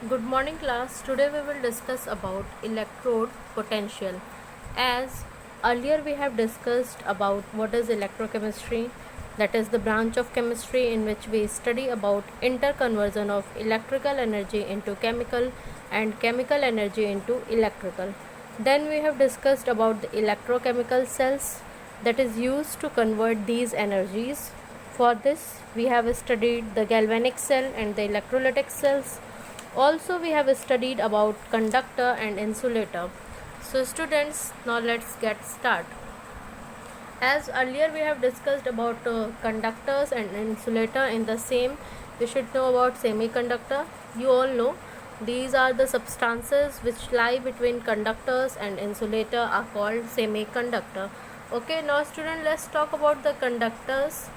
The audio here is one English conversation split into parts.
Good morning class. Today we will discuss about electrode potential. As earlier we have discussed about what is electrochemistry, that is the branch of chemistry in which we study about interconversion of electrical energy into chemical and chemical energy into electrical. Then we have discussed about the electrochemical cells that is used to convert these energies. For this we have studied the galvanic cell and the electrolytic cells. Also we have studied about conductor and insulator. So students, now let's get start. As earlier we have discussed about conductors and insulator, in the same we should know about semiconductor. You all know these are the substances which lie between conductors and insulator are called semiconductor. Okay, now student, let's talk about the conductors.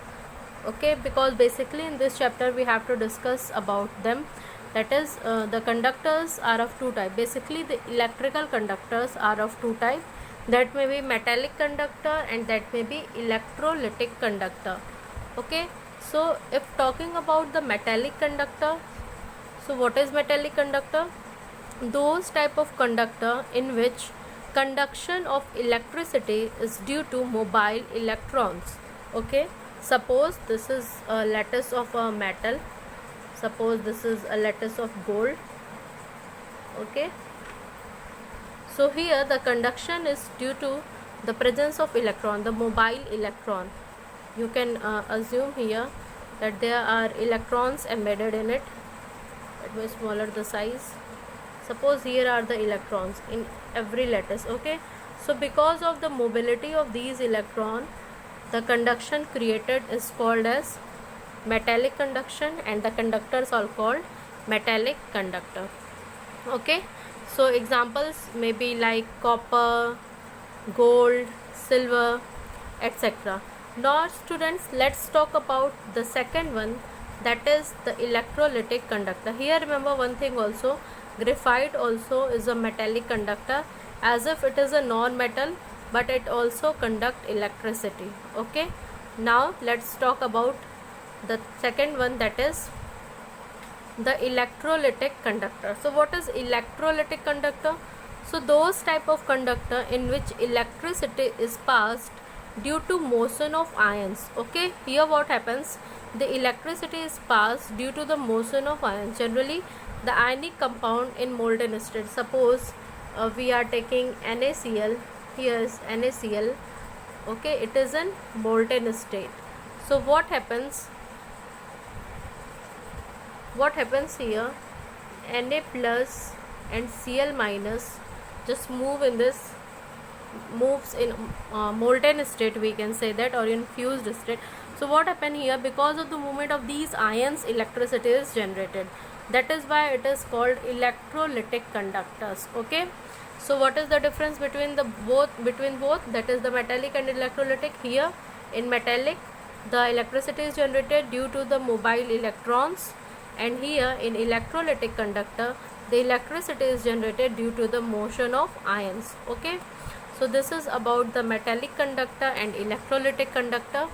Okay, because basically in this chapter we have to discuss about them. That is the conductors are of two type. Basically the electrical conductors are of two type, that may be metallic conductor and that may be electrolytic conductor. Okay, so if talking about the metallic conductor, so what is metallic conductor? Those type of conductor in which conduction of electricity is due to mobile electrons. Okay, suppose this is a lattice of a metal, suppose this is a lattice of gold. Okay, so here the conduction is due to the presence of electron, the mobile electron. You can assume here that there are electrons embedded in it. Let me smaller the size. Suppose here are the electrons in every lattice. Okay, so because of the mobility of these electron, the conduction created is called as metallic conduction, and the conductors are called metallic conductor. Okay, so examples may be like copper, gold, silver, etc. Now students, let's talk about the second one, that is the electrolytic conductor. Here remember one thing also, graphite also is a metallic conductor, as if it is a non-metal, but it also conduct electricity. Okay, now let's talk about the second one, that is the electrolytic conductor. So what is electrolytic conductor? So those type of conductor in which electricity is passed due to motion of ions. Okay, here what happens, the electricity is passed due to the motion of ions, generally the ionic compound in molten state. Suppose we are taking NaCl, here is NaCl. Okay, it is in molten state. So what happens here, Na plus and Cl minus just moves in molten state, we can say that, or in fused state. So what happened here, because of the movement of these ions, electricity is generated. That is why it is called electrolytic conductors. Okay, so what is the difference between both? That is the metallic and electrolytic. Here in metallic the electricity is generated due to the mobile electrons, and here in electrolytic conductor the electricity is generated due to the motion of ions. Okay, so this is about the metallic conductor and electrolytic conductor.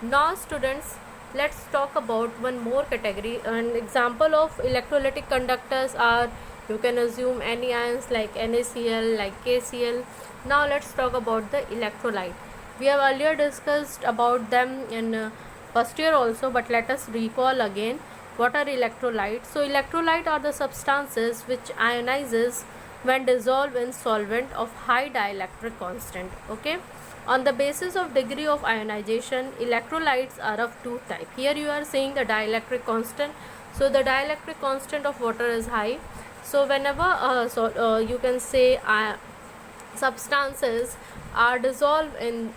Now students, let's talk about one more category. An example of electrolytic conductors are, you can assume any ions like NaCl, like KCl. Now let's talk about the electrolyte. We have earlier discussed about them in first year also, but let us recall again what are electrolytes. So electrolyte are the substances which ionizes when dissolved in solvent of high dielectric constant. Okay, on the basis of degree of ionization, electrolytes are of two type. Here you are seeing the dielectric constant. So the dielectric constant of water is high. So whenever you can say substances are dissolved in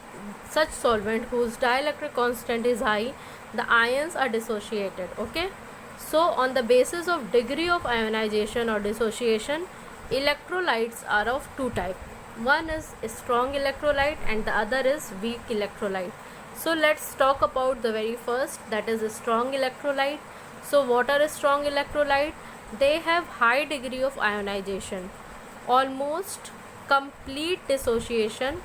such solvent whose dielectric constant is high, the ions are dissociated. Okay, so on the basis of degree of ionization or dissociation, electrolytes are of two type. One is strong electrolyte and the other is weak electrolyte. So let's talk about the very first, that is a strong electrolyte. So what are a strong electrolyte? They have high degree of ionization, almost complete dissociation,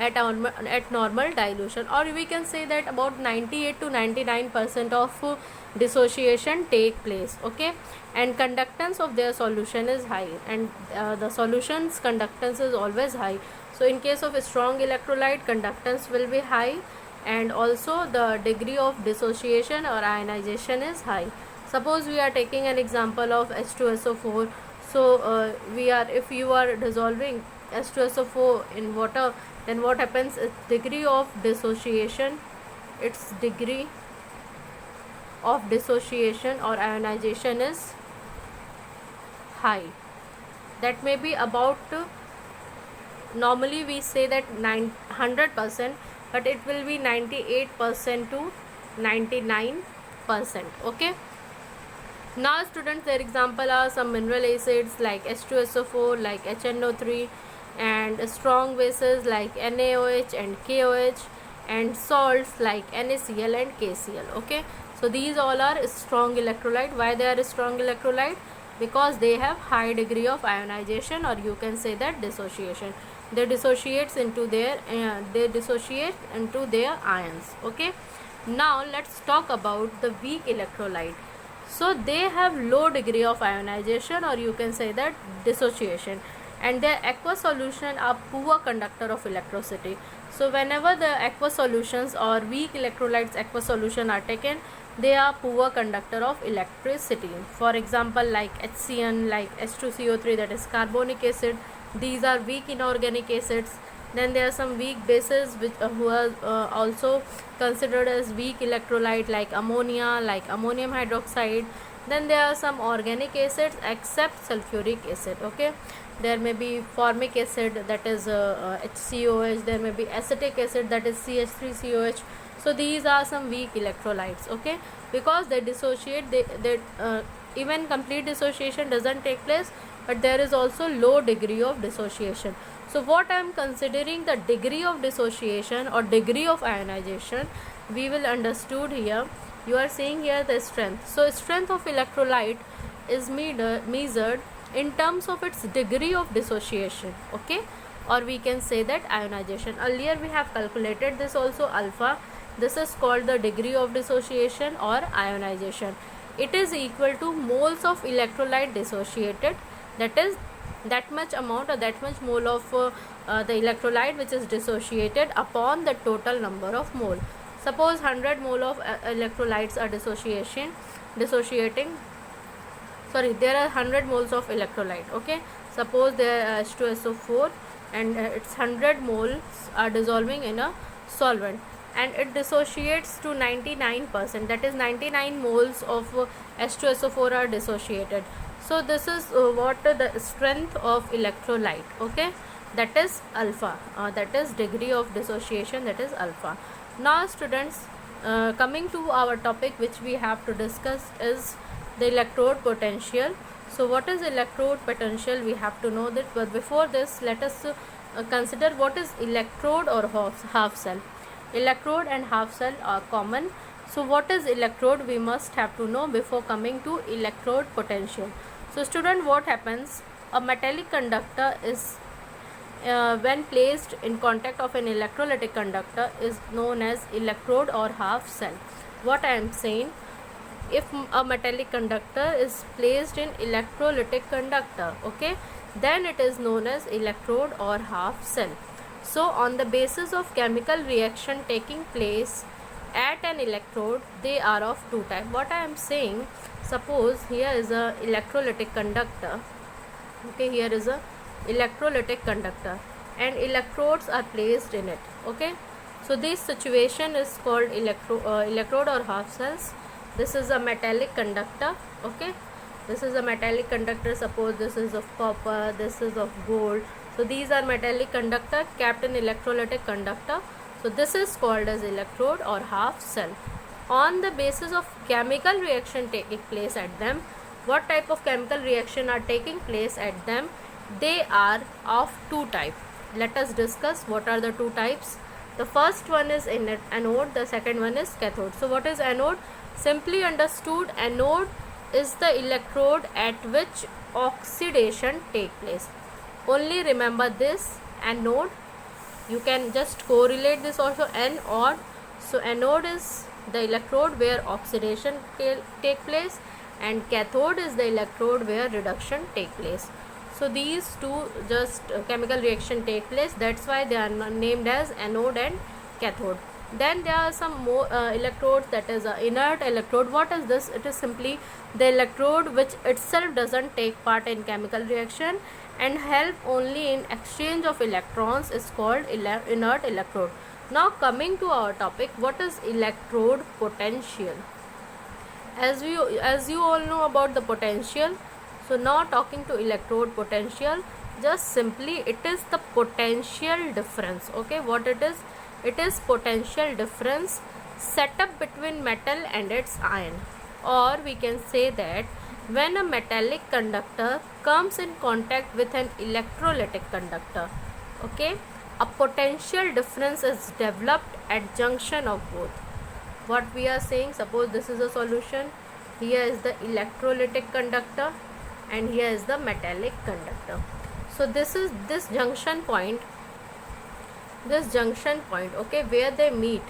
at normal dilution, or we can say that about 98 to 99% of dissociation take place. Okay, and conductance of their solution is high, and the solution's conductance is always high. So in case of a strong electrolyte, conductance will be high, and also the degree of dissociation or ionization is high. Suppose we are taking an example of H2SO4. So if you are dissolving H2SO4 in water, then what happens? Its degree of dissociation or ionization is high. That may be about, normally we say that 100%, but it will be 98% to 99%. Okay. Now students, their example are some mineral acids like H2SO4, like HNO3, and strong bases like NaOH and KOH, and salts like NaCl and KCl. Okay, so these all are strong electrolyte. Why they are strong electrolyte? Because they have high degree of ionization, or you can say that dissociation. They dissociate into their ions. Okay, now let's talk about the weak electrolyte. So they have low degree of ionization, or you can say that dissociation, and their aqueous solution are poor conductor of electricity. So whenever the aqueous solutions or weak electrolytes aqueous solution are taken, they are poor conductor of electricity. For example, like HCN, like H2CO3, that is carbonic acid. These are weak inorganic acids. Then there are some weak bases which who are also considered as weak electrolyte, like ammonia, like ammonium hydroxide. Then there are some organic acids except sulfuric acid. Okay, there may be formic acid, that is HCOH. There may be acetic acid, that is CH3COH. So these are some weak electrolytes. Okay, because they dissociate, even complete dissociation doesn't take place, but there is also low degree of dissociation. So what I am considering the degree of dissociation or degree of ionization, we will understood here. You are seeing here the strength. So strength of electrolyte is measured in terms of its degree of dissociation. Okay, or we can say that ionization. Earlier we have calculated this also, alpha. This is called the degree of dissociation or ionization. It is equal to moles of electrolyte dissociated, that is that much amount or that much mole of the electrolyte which is dissociated upon the total number of mole. Suppose 100 mole of electrolytes are dissociating. Sorry, there are 100 moles of electrolyte. Okay, suppose there are H2SO4 and its 100 moles are dissolving in a solvent, and it dissociates to 99%, that is 99 moles of H2SO4 are dissociated. So this is what the strength of electrolyte. Okay, that is alpha, that is degree of dissociation, that is alpha. Now students, coming to our topic which we have to discuss is the electrode potential. So what is electrode potential, we have to know that, but before this let us consider what is electrode or half cell. Electrode and half cell are common. So what is electrode, we must have to know before coming to electrode potential. So student, what happens, a metallic conductor is when placed in contact of an electrolytic conductor is known as electrode or half cell. What I am saying, if a metallic conductor is placed in electrolytic conductor, okay, then it is known as electrode or half cell. So on the basis of chemical reaction taking place at an electrode, they are of two types. What I am saying, suppose here is a electrolytic conductor. Okay, here is a electrolytic conductor and electrodes are placed in it. Okay, so this situation is called electrode or half cells. This is a metallic conductor. Okay, this is a metallic conductor. Suppose this is of copper, this is of gold. So these are metallic conductor kept in electrolytic conductor. So this is called as electrode or half cell. On the basis of chemical reaction taking place at them, what type of chemical reaction are taking place at them? They are of two types. Let us discuss what are the two types. The first one is anode, the second one is cathode. So what is anode? Simply understood, anode is the electrode at which oxidation take place. Only remember this, anode, You can just correlate this also, anode. So anode is the electrode where oxidation take place, and cathode is the electrode where reduction take place. So these two just chemical reaction take place, that's why they are named as anode and cathode. Then there are some more electrodes, that is inert electrode. What is this? It is simply the electrode which itself doesn't take part in chemical reaction and help only in exchange of electrons, is called inert electrode. Now coming to our topic, what is electrode potential? As you all know about the potential, so now talking to electrode potential, just simply it is the potential difference. Okay, what it is? It is potential difference set up between metal and its ion, or we can say that when a metallic conductor comes in contact with an electrolytic conductor, okay, a potential difference is developed at junction of both. What we are saying, suppose this is a solution, here is the electrolytic conductor and here is the metallic conductor. So this is this junction point, okay, where they meet,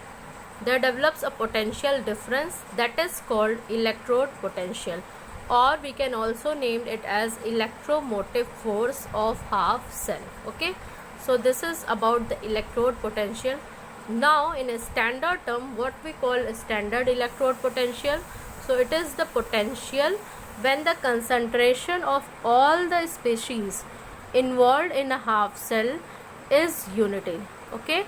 there develops a potential difference that is called electrode potential, or we can also name it as electromotive force of half cell. Okay, so this is about the electrode potential. Now in a standard term, what we call a standard electrode potential, so it is the potential when the concentration of all the species involved in a half cell is unity. Okay,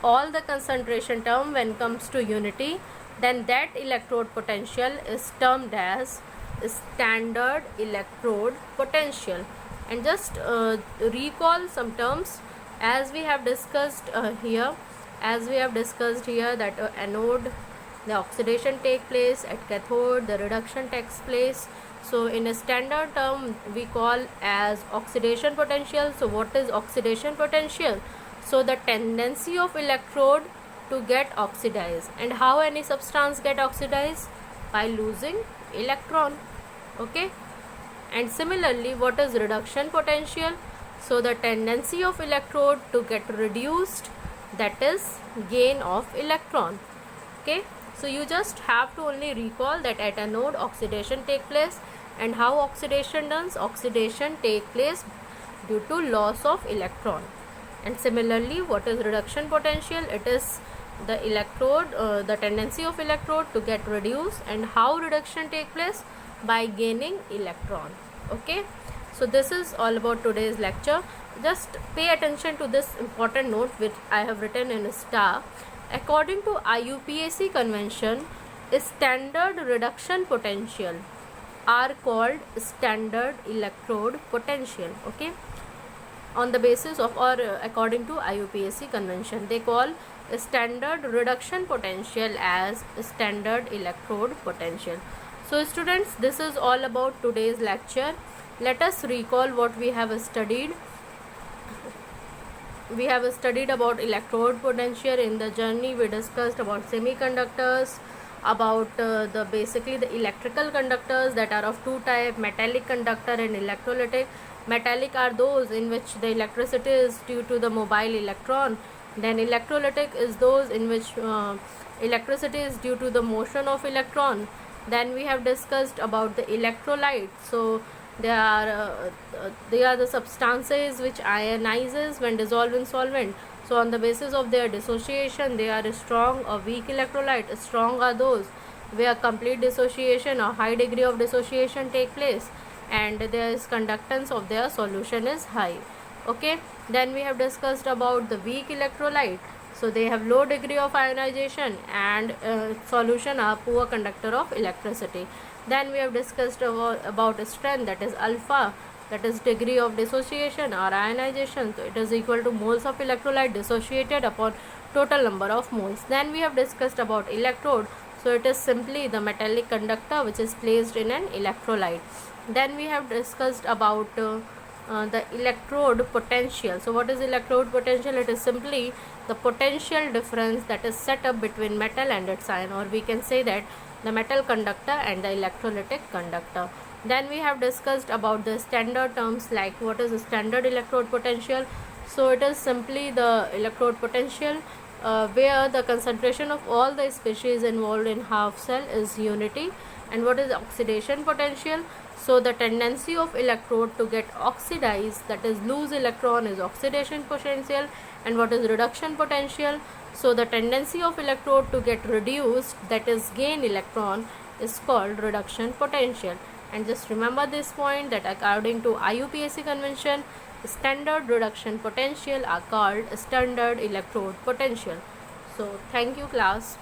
all the concentration term when comes to unity, then that electrode potential is termed as standard electrode potential. And just recall some terms as we have discussed here. That anode, the oxidation take place, at cathode the reduction takes place. So in a standard term we call as oxidation potential. So what is oxidation potential? So the tendency of electrode to get oxidized. And how any substance get oxidized? By losing electron. Okay, and similarly, what is reduction potential? So the tendency of electrode to get reduced, that is gain of electron. Okay, so you just have to only recall that at anode oxidation take place, and how oxidation does? Oxidation take place due to loss of electron. And similarly, what is reduction potential? It is the electrode, the tendency of electrode to get reduced, and how reduction take place? By gaining electron. Okay, so this is all about today's lecture. Just pay attention to this important note which I have written in a star. According to IUPAC convention, standard reduction potential are called standard electrode potential. Okay, on the basis of, or according to IUPAC convention, they call standard reduction potential as standard electrode potential. So students, this is all about today's lecture. Let us recall what we have studied. We have studied about electrode potential. In the journey we discussed about semiconductors, about the basically the electrical conductors that are of two types, metallic conductor and electrolytic. Metallic are those in which the electricity is due to the mobile electron. Then electrolytic is those in which electricity is due to the motion of electron. Then we have discussed about the electrolyte. So they are the substances which ionizes when dissolved in solvent. So on the basis of their dissociation, they are strong or weak electrolyte. Strong are those where complete dissociation or high degree of dissociation take place, and their conductance of their solution is high. Okay, then we have discussed about the weak electrolyte. So they have low degree of ionization and solution are poor conductor of electricity. Then we have discussed about strength, that is alpha, that is degree of dissociation or ionization. So it is equal to moles of electrolyte dissociated upon total number of moles. Then we have discussed about electrode. So it is simply the metallic conductor which is placed in an electrolyte. Then we have discussed about the electrode potential. So what is electrode potential? It is simply the potential difference that is set up between metal and its ion, or we can say that the metal conductor and the electrolytic conductor. Then we have discussed about the standard terms like what is the standard electrode potential. So it is simply the electrode potential where the concentration of all the species involved in half cell is unity. And what is oxidation potential? So the tendency of electrode to get oxidized, that is lose electron, is oxidation potential. And what is reduction potential? So the tendency of electrode to get reduced, that is gain electron, is called reduction potential. And just remember this point, that according to IUPAC convention, standard reduction potential are called standard electrode potential. So thank you class.